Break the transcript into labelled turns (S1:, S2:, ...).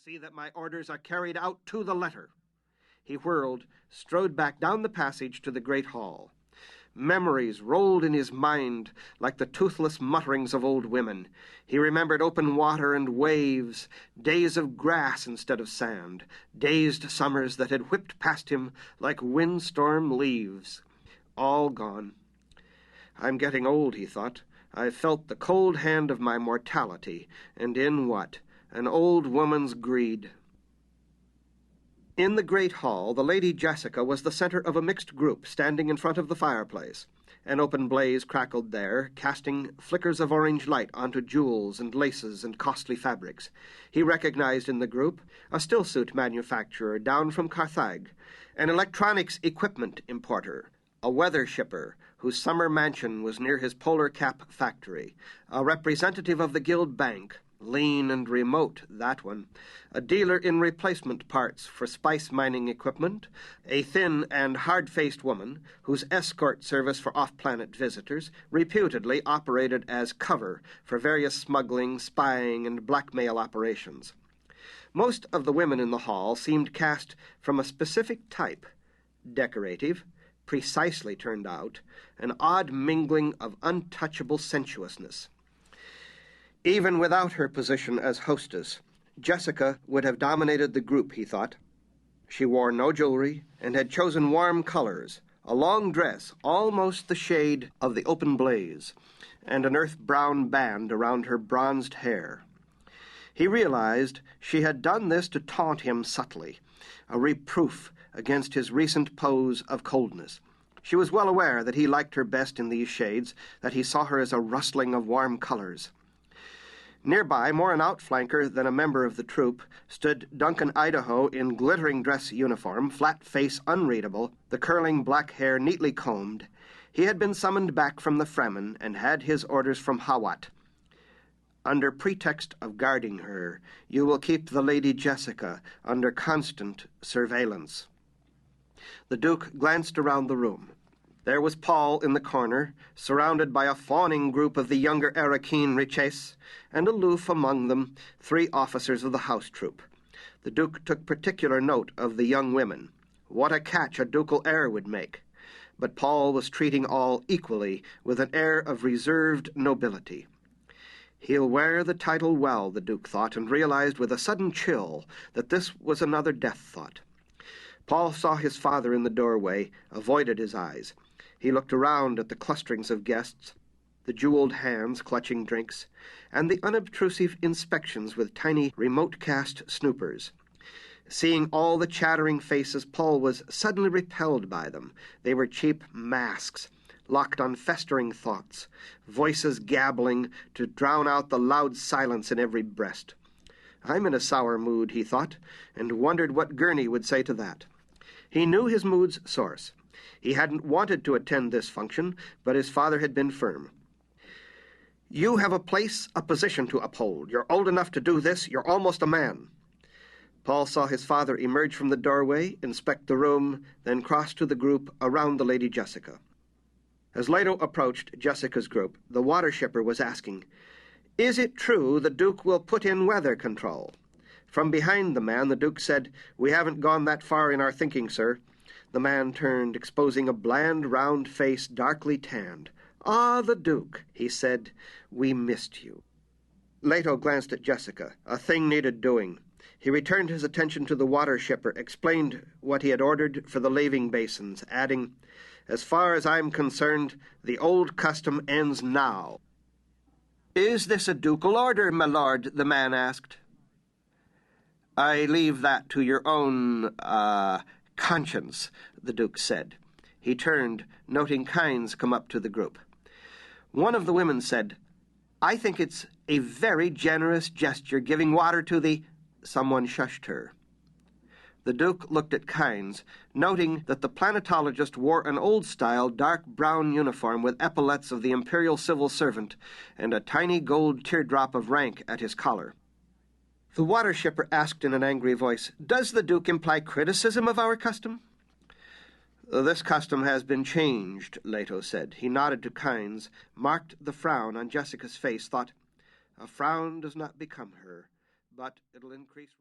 S1: see that my orders are carried out to the letter." He whirled, strode back down the passage to the great hall. Memories rolled in his mind like the toothless mutterings of old women. He remembered open water and waves, days of grass instead of sand, dazed summers that had whipped past him like windstorm leaves. All gone. "I'm getting old," he thought. "I've felt the cold hand of my mortality, and in what? An old woman's greed." In the great hall, the Lady Jessica was the center of a mixed group standing in front of the fireplace. An open blaze crackled there, casting flickers of orange light onto jewels and laces and costly fabrics. He recognized in the group a still-suit manufacturer down from Carthage, an electronics equipment importer, a weather shipper whose summer mansion was near his polar cap factory, a representative of the Guild Bank, lean and remote, that one, a dealer in replacement parts for spice mining equipment, a thin and hard-faced woman whose escort service for off-planet visitors reputedly operated as cover for various smuggling, spying, and blackmail operations. Most of the women in the hall seemed cast from a specific type, decorative, precisely turned out, an odd mingling of untouchable sensuousness. Even without her position as hostess, Jessica would have dominated the group, he thought. She wore no jewelry and had chosen warm colors, a long dress almost the shade of the open blaze, and an earth-brown band around her bronzed hair. He realized she had done this to taunt him subtly, a reproof against his recent pose of coldness. She was well aware that he liked her best in these shades, that he saw her as a rustling of warm colors. Nearby, more an outflanker than a member of the troop, stood Duncan Idaho in glittering dress uniform, flat face unreadable, the curling black hair neatly combed. He had been summoned back from the Fremen and had his orders from Hawat. "Under pretext of guarding her, you will keep the Lady Jessica under constant surveillance." The Duke glanced around the room. There was Paul in the corner, surrounded by a fawning group of the younger Arakeen Riches, and aloof among them 3 officers of the house troop. The Duke took particular note of the young women. What a catch a ducal heir would make! But Paul was treating all equally, with an air of reserved nobility. He'll wear the title well, the Duke thought, and realized with a sudden chill that this was another death thought. Paul saw his father in the doorway, avoided his eyes. He looked around at the clusterings of guests, the jeweled hands clutching drinks, and the unobtrusive inspections with tiny remote-cast snoopers. Seeing all the chattering faces, Paul was suddenly repelled by them. They were cheap masks, locked on festering thoughts, voices gabbling to drown out the loud silence in every breast. "I'm in a sour mood," he thought, and wondered what Gurney would say to that. He knew his mood's source. He hadn't wanted to attend this function, but his father had been firm. "You have a position to uphold. You're old enough to do this. You're almost a man." Paul saw his father emerge from the doorway, inspect the room, then cross to the group around the Lady Jessica. As Leto approached Jessica's group, the water shipper was asking, "Is it true the Duke will put in weather control?" From behind the man, the Duke said, "We haven't gone that far in our thinking, sir." The man turned, exposing a bland, round face darkly tanned. "Ah, the Duke," he said, "we missed you." Leto glanced at Jessica. A thing needed doing. He returned his attention to the water shipper, explained what he had ordered for the laving basins, adding, "As far as I'm concerned, the old custom ends now." "Is this a ducal order, my lord?" the man asked. "I leave that to your own, conscience," the Duke said. He turned, noting Kynes come up to the group. One of the women said, "I think it's a very generous gesture giving water to the—" Someone shushed her. The Duke looked at Kynes, noting that the planetologist wore an old-style dark brown uniform with epaulets of the Imperial civil servant and a tiny gold teardrop of rank at his collar. The water shipper asked in an angry voice, "Does the Duke imply criticism of our custom?" "This custom has been changed," Leto said. He nodded to Kynes, marked the frown on Jessica's face, thought, "A frown does not become her, but it'll increase..."